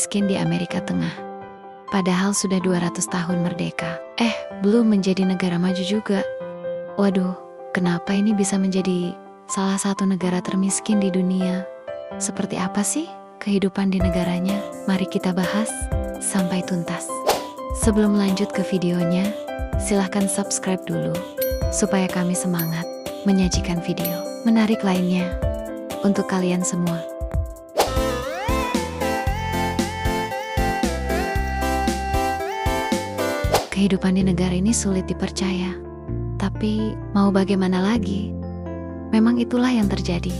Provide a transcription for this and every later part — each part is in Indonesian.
termiskin di Amerika Tengah. Padahal sudah 200 tahun merdeka. Belum menjadi negara maju juga. Waduh, kenapa ini bisa menjadi salah satu negara termiskin di dunia? Seperti apa sih kehidupan di negaranya? Mari kita bahas sampai tuntas. Sebelum lanjut ke videonya, silahkan subscribe dulu supaya kami semangat menyajikan video menarik lainnya untuk kalian semua. Kehidupan di negara ini sulit dipercaya, tapi mau bagaimana lagi? Memang itulah yang terjadi.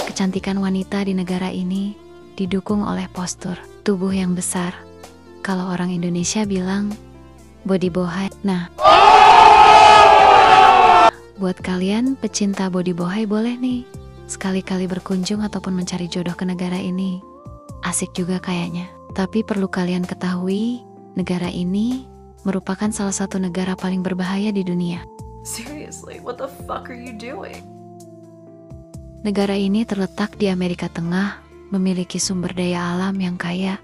Kecantikan wanita di negara ini didukung oleh postur tubuh yang besar. Kalau orang Indonesia bilang body bohai. Nah, buat kalian pecinta body bohai boleh nih sekali-kali berkunjung ataupun mencari jodoh ke negara ini. Asik juga kayaknya. Tapi perlu kalian ketahui, negara ini merupakan salah satu negara paling berbahaya di dunia. Seriously, what the fuck are you doing? Negara ini terletak di Amerika Tengah, memiliki sumber daya alam yang kaya.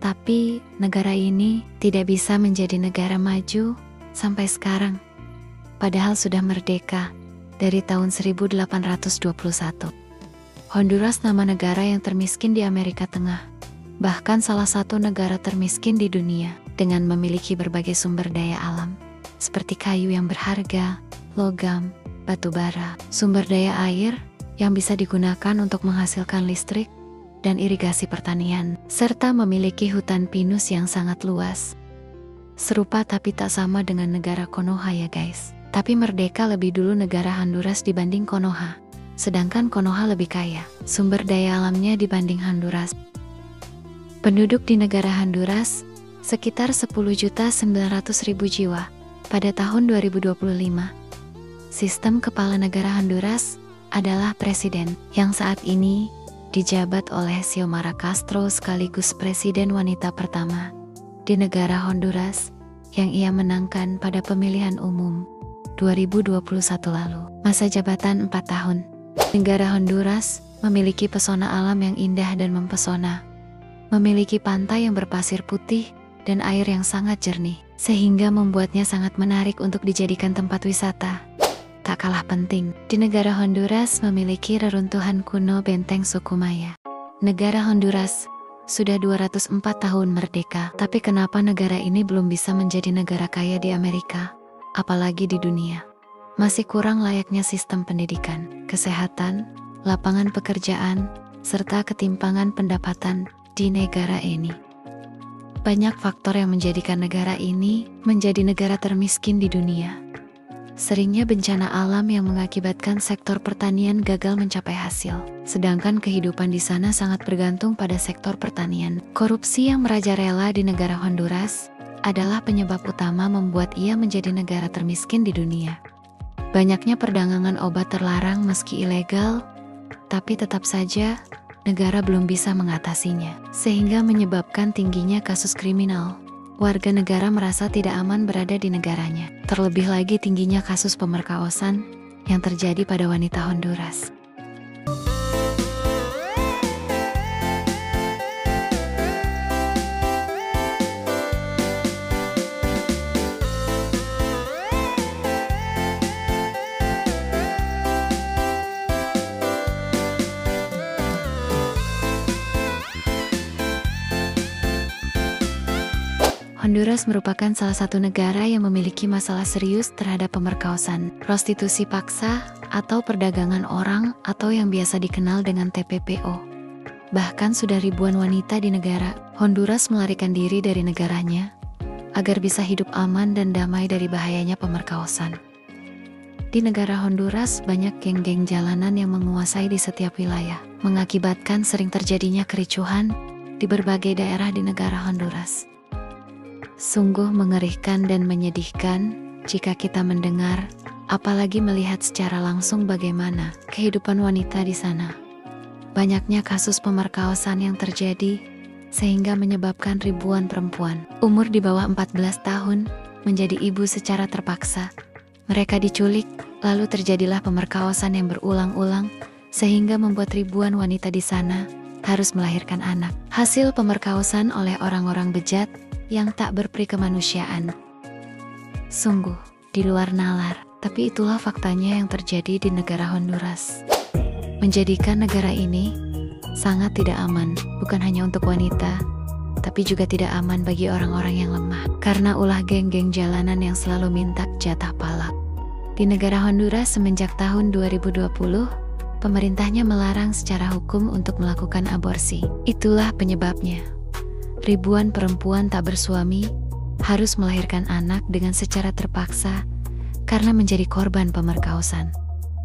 Tapi negara ini tidak bisa menjadi negara maju sampai sekarang. Padahal sudah merdeka dari tahun 1821. Honduras nama negara yang termiskin di Amerika Tengah. Bahkan salah satu negara termiskin di dunia dengan memiliki berbagai sumber daya alam seperti kayu yang berharga, logam, batu bara, sumber daya air yang bisa digunakan untuk menghasilkan listrik dan irigasi pertanian, serta memiliki hutan pinus yang sangat luas. Serupa tapi tak sama dengan negara Konoha ya guys. Tapi merdeka lebih dulu negara Honduras dibanding Konoha. Sedangkan Konoha lebih kaya sumber daya alamnya dibanding Honduras. Penduduk di negara Honduras sekitar 10.900.000 jiwa pada tahun 2025. Sistem kepala negara Honduras adalah presiden yang saat ini dijabat oleh Xiomara Castro sekaligus presiden wanita pertama di negara Honduras yang ia menangkan pada pemilihan umum 2021 lalu. Masa jabatan 4 tahun. Negara Honduras memiliki pesona alam yang indah dan mempesona. Memiliki pantai yang berpasir putih dan air yang sangat jernih, sehingga membuatnya sangat menarik untuk dijadikan tempat wisata. Tak kalah penting, di negara Honduras memiliki reruntuhan kuno benteng suku Maya. Negara Honduras sudah 204 tahun merdeka, tapi kenapa negara ini belum bisa menjadi negara kaya di Amerika, apalagi di dunia? Masih kurang layaknya sistem pendidikan, kesehatan, lapangan pekerjaan, serta ketimpangan pendapatan di negara ini. Banyak faktor yang menjadikan negara ini menjadi negara termiskin di dunia. Seringnya bencana alam yang mengakibatkan sektor pertanian gagal mencapai hasil. Sedangkan kehidupan di sana sangat bergantung pada sektor pertanian. Korupsi yang merajalela di negara Honduras adalah penyebab utama membuat ia menjadi negara termiskin di dunia. Banyaknya perdagangan obat terlarang meski ilegal, tapi tetap saja negara belum bisa mengatasinya, sehingga menyebabkan tingginya kasus kriminal. Warga negara merasa tidak aman berada di negaranya. Terlebih lagi tingginya kasus pemerkosaan yang terjadi pada wanita Honduras. Honduras merupakan salah satu negara yang memiliki masalah serius terhadap pemerkosaan, prostitusi paksa, atau perdagangan orang atau yang biasa dikenal dengan TPPO. Bahkan sudah ribuan wanita di negara Honduras melarikan diri dari negaranya agar bisa hidup aman dan damai dari bahayanya pemerkosaan. Di negara Honduras banyak geng-geng jalanan yang menguasai di setiap wilayah, mengakibatkan sering terjadinya kericuhan di berbagai daerah di negara Honduras. Sungguh mengerikan dan menyedihkan jika kita mendengar, apalagi melihat secara langsung bagaimana kehidupan wanita di sana. Banyaknya kasus pemerkosaan yang terjadi, sehingga menyebabkan ribuan perempuan umur di bawah 14 tahun menjadi ibu secara terpaksa. Mereka diculik, lalu terjadilah pemerkosaan yang berulang-ulang, sehingga membuat ribuan wanita di sana harus melahirkan anak. Hasil pemerkosaan oleh orang-orang bejat yang tak berperi kemanusiaan. Sungguh, di luar nalar, tapi itulah faktanya yang terjadi di negara Honduras. Menjadikan negara ini sangat tidak aman, bukan hanya untuk wanita, tapi juga tidak aman bagi orang-orang yang lemah. Karena ulah geng-geng jalanan yang selalu minta jatah pala. Di negara Honduras semenjak tahun 2020, pemerintahnya melarang secara hukum untuk melakukan aborsi. Itulah penyebabnya. Ribuan perempuan tak bersuami harus melahirkan anak dengan secara terpaksa karena menjadi korban pemerkosaan.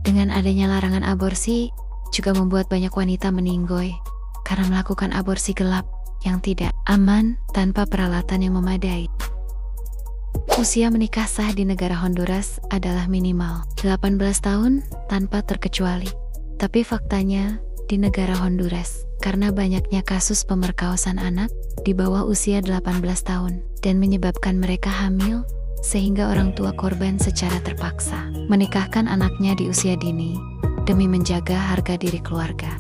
Dengan adanya larangan aborsi, juga membuat banyak wanita meninggoy karena melakukan aborsi gelap yang tidak aman tanpa peralatan yang memadai. Usia menikah sah di negara Honduras adalah minimal 18 tahun tanpa terkecuali. Tapi faktanya, di negara Honduras, karena banyaknya kasus pemerkosaan anak di bawah usia 18 tahun dan menyebabkan mereka hamil, sehingga orang tua korban secara terpaksa menikahkan anaknya di usia dini demi menjaga harga diri keluarga.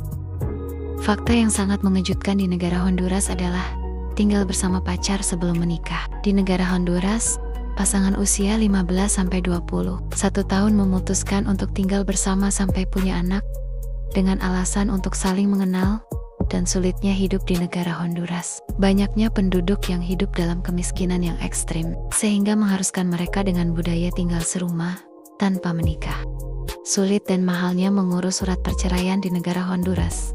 Fakta yang sangat mengejutkan di negara Honduras adalah tinggal bersama pacar sebelum menikah. Di negara Honduras, pasangan usia 15-20, 1 tahun memutuskan untuk tinggal bersama sampai punya anak dengan alasan untuk saling mengenal dan sulitnya hidup di negara Honduras. Banyaknya penduduk yang hidup dalam kemiskinan yang ekstrim, sehingga mengharuskan mereka dengan budaya tinggal serumah tanpa menikah. Sulit dan mahalnya mengurus surat perceraian di negara Honduras.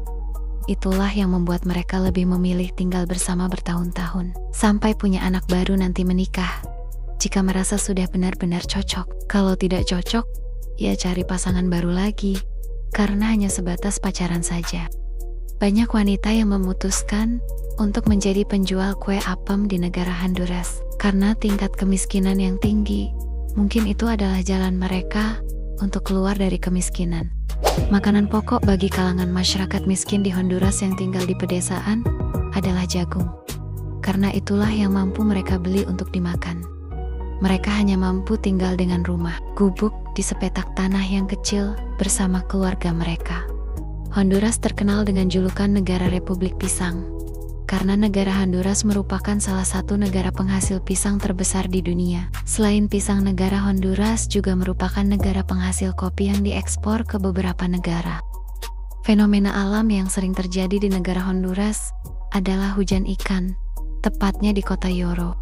Itulah yang membuat mereka lebih memilih tinggal bersama bertahun-tahun, sampai punya anak baru nanti menikah. Jika merasa sudah benar-benar cocok, kalau tidak cocok, ya cari pasangan baru lagi, karena hanya sebatas pacaran saja. Banyak wanita yang memutuskan untuk menjadi penjual kue apem di negara Honduras, karena tingkat kemiskinan yang tinggi. Mungkin itu adalah jalan mereka untuk keluar dari kemiskinan. Makanan pokok bagi kalangan masyarakat miskin di Honduras yang tinggal di pedesaan adalah jagung. Karena itulah yang mampu mereka beli untuk dimakan. Mereka hanya mampu tinggal dengan rumah gubuk di sepetak tanah yang kecil bersama keluarga mereka. Honduras terkenal dengan julukan negara Republik Pisang, karena negara Honduras merupakan salah satu negara penghasil pisang terbesar di dunia. Selain pisang, negara Honduras juga merupakan negara penghasil kopi yang diekspor ke beberapa negara. Fenomena alam yang sering terjadi di negara Honduras adalah hujan ikan, tepatnya di kota Yoro.